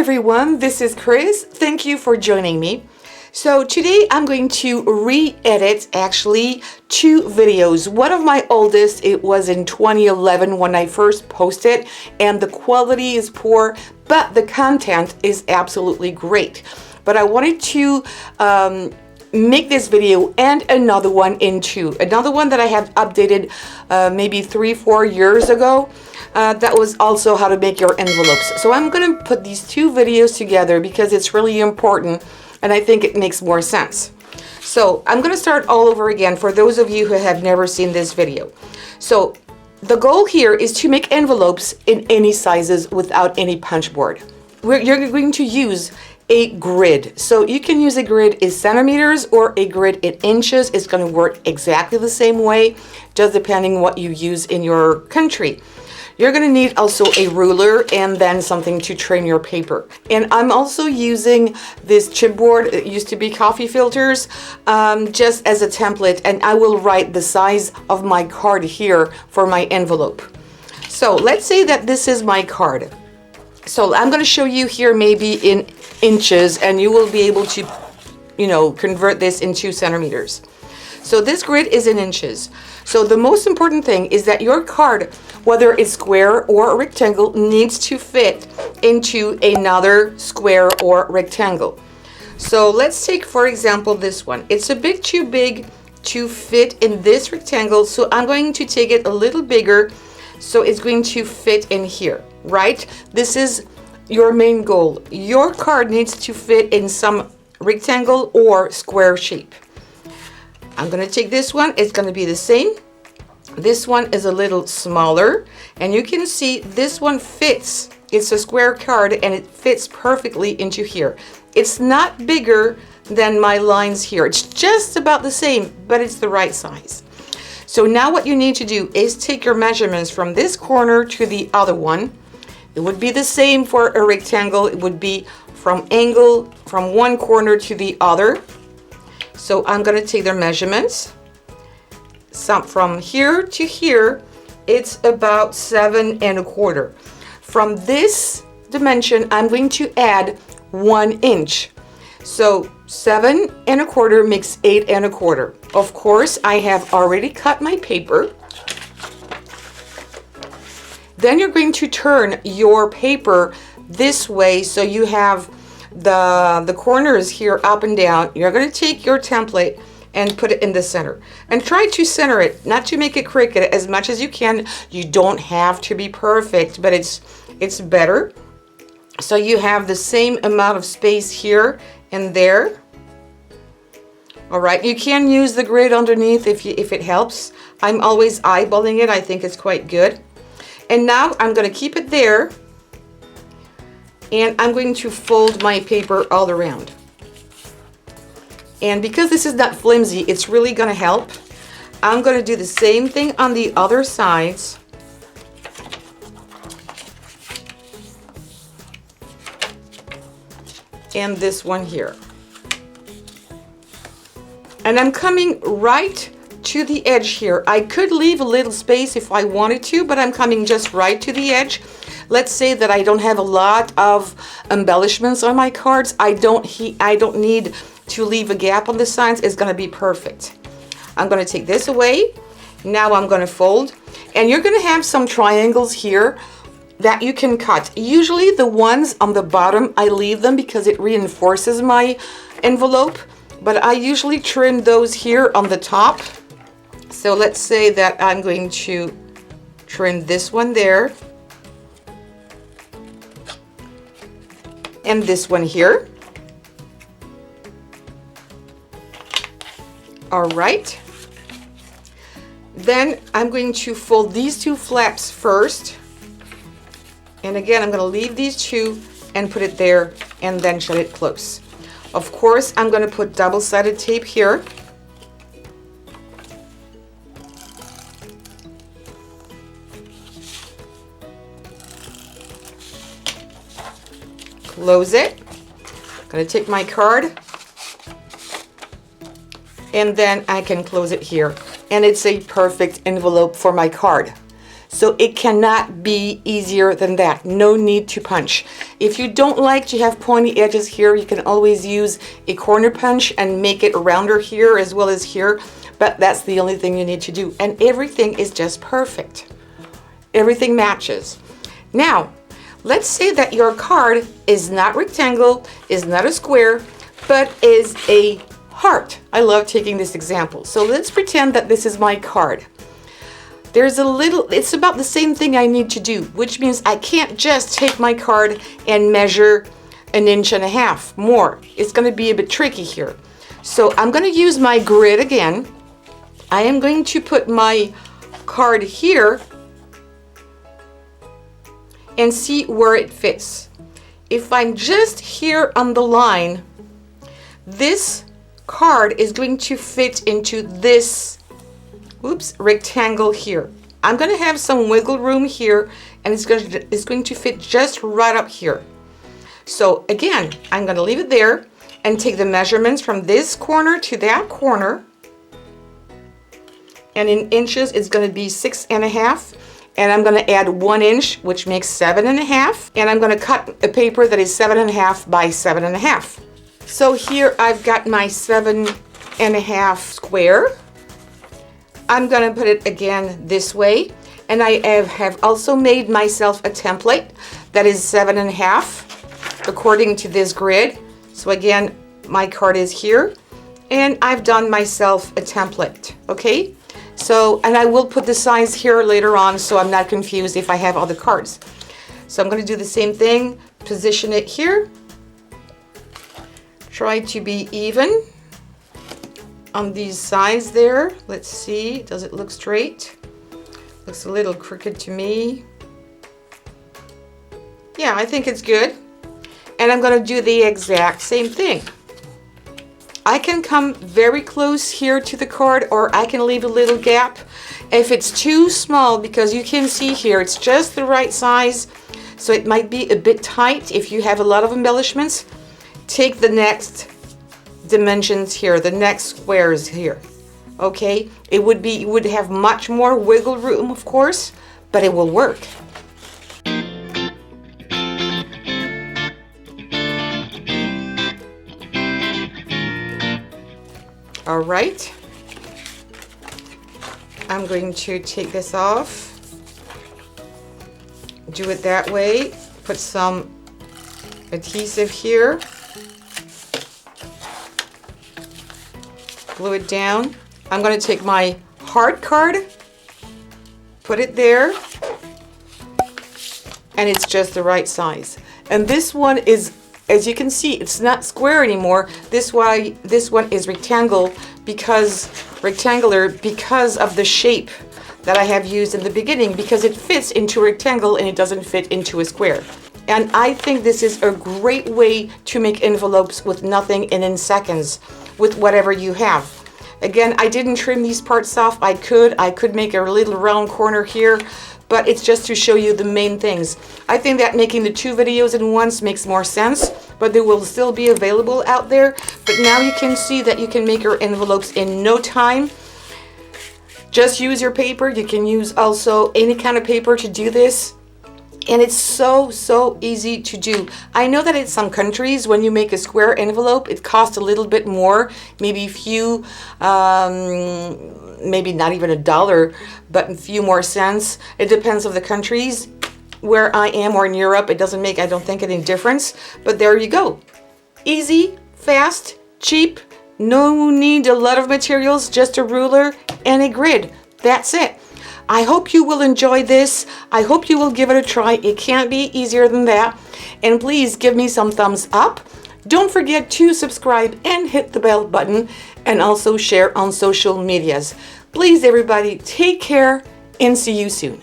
everyone, this is Chris. Thank you for joining me. So today I'm going to re-edit actually two videos. One of my oldest, it was in 2011 when I first posted, and the quality is poor, but the content is absolutely great. But I wanted to make this video and another one into another one that I have updated maybe 3-4 years ago. That was also how to make your envelopes. So I'm going to put these two videos together because it's really important and I think it makes more sense. So I'm going to start all over again for those of you who have never seen this video. So the goal here is to make envelopes in any sizes without any punch board. You're going to use a grid. So you can use a grid in centimeters or a grid in inches. It's going to work exactly the same way, just depending what you use in your country. You're going to need also a ruler and then something to trim your paper. And I'm also using this chipboard, it used to be coffee filters, just as a template, and I will write the size of my card here for my envelope. So let's say that this is my card. So I'm going to show you here maybe in inches, and you will be able to, convert this into centimeters. So this grid is in inches. So the most important thing is that your card, whether it's square or rectangle, needs to fit into another square or rectangle. So let's take, for example, this one. It's a bit too big to fit in this rectangle, so I'm going to take it a little bigger so it's going to fit in here, right? This is your main goal. Your card needs to fit in some rectangle or square shape. I'm going to take this one. It's going to be the same. This one is a little smaller, and you can see this one fits. It's a square card and it fits perfectly into here. It's not bigger than my lines here. It's just about the same, but it's the right size. So now what you need to do is take your measurements from this corner to the other one. It would be the same for a rectangle. It would be from angle from one corner to the other. So I'm going to take their measurements. Some from here to here, it's about 7 1/4. From this dimension, I'm going to add 1 inch. So 7 1/4 makes 8 1/4. Of course, I have already cut my paper. Then you're going to turn your paper this way so you have the corners here up and down. You're going to take your template and put it in the center and try to center it, not to make it crooked, as much as you can. You don't have to be perfect, but it's better. So you have the same amount of space here and there. All right, you can use the grid underneath if it helps. I'm always eyeballing it. I think it's quite good. And now I'm going to keep it there, and I'm going to fold my paper all around. And because this is not flimsy, it's really going to help. I'm going to do the same thing on the other sides. And this one here. And I'm coming right to the edge here. I could leave a little space if I wanted to, but I'm coming just right to the edge. Let's say that I don't have a lot of embellishments on my cards. I don't need to leave a gap on the sides. It's going to be perfect. I'm going to take this away. Now I'm going to fold, and you're going to have some triangles here that you can cut. Usually the ones on the bottom, I leave them because it reinforces my envelope, but I usually trim those here on the top. So let's say that I'm going to trim this one there and this one here. All right. Then I'm going to fold these two flaps first. And again, I'm going to leave these two and put it there and then shut it close. Of course, I'm going to put double-sided tape here. Close it. I'm going to take my card, and then I can close it here. And it's a perfect envelope for my card. So it cannot be easier than that. No need to punch. If you don't like to have pointy edges here, you can always use a corner punch and make it rounder here as well as here, but that's the only thing you need to do. And everything is just perfect. Everything matches. Now, let's say that your card is not rectangle, is not a square, but is a heart. I love taking this example. So let's pretend that this is my card. There's a little, it's about the same thing I need to do, which means I can't just take my card and measure 1.5 inches more. It's going to be a bit tricky here. So I'm going to use my grid again. I am going to put my card here and see where it fits. If I'm just here on the line, this card is going to fit into this rectangle here. I'm going to have some wiggle room here, and it's going to fit just right up here. So again, I'm going to leave it there and take the measurements from this corner to that corner, and in inches it's going to be 6.5, and I'm going to add 1 inch, which makes 7.5, and I'm going to cut a paper that is 7.5 by 7.5. So here I've got my 7.5 square. I'm going to put it again this way, and I have also made myself a template that is 7.5 according to this grid. So again, my card is here, and I've done myself a template, okay? So, and I will put the size here later on so I'm not confused if I have other cards. So I'm going to do the same thing, position it here, try to be even on these sides there. Let's see, does it look straight? Looks a little crooked to me. Yeah, I think it's good. And I'm going to do the exact same thing. I can come very close here to the card, or I can leave a little gap. If it's too small, because you can see here, it's just the right size, so it might be a bit tight if you have a lot of embellishments, take the next dimensions here, the next squares here. Okay, it would have much more wiggle room, of course, but it will work. All right, I'm going to take this off, do it that way, put some adhesive here, glue it down. I'm going to take my heart card, put it there, and it's just the right size. And this one is, as you can see, it's not square anymore. This one is rectangular because of the shape that I have used in the beginning, because it fits into a rectangle and it doesn't fit into a square. And I think this is a great way to make envelopes with nothing and in seconds with whatever you have. Again, I didn't trim these parts off. I could make a little round corner here, but it's just to show you the main things. I think that making the 2 videos in once makes more sense, but they will still be available out there. But now you can see that you can make your envelopes in no time. Just use your paper. You can use also any kind of paper to do this. And it's so easy to do. I know that in some countries, when you make a square envelope, it costs a little bit more, maybe a few, maybe not even $1, but a few more cents. It depends on the countries. Where I am, or in Europe, it doesn't make, I don't think, any difference. But there you go. Easy, fast, cheap, no need a lot of materials, just a ruler and a grid. That's it. I hope you will enjoy this. I hope you will give it a try. It can't be easier than that. And please give me some thumbs up. Don't forget to subscribe and hit the bell button, and also share on social medias. Please, everybody, take care and see you soon.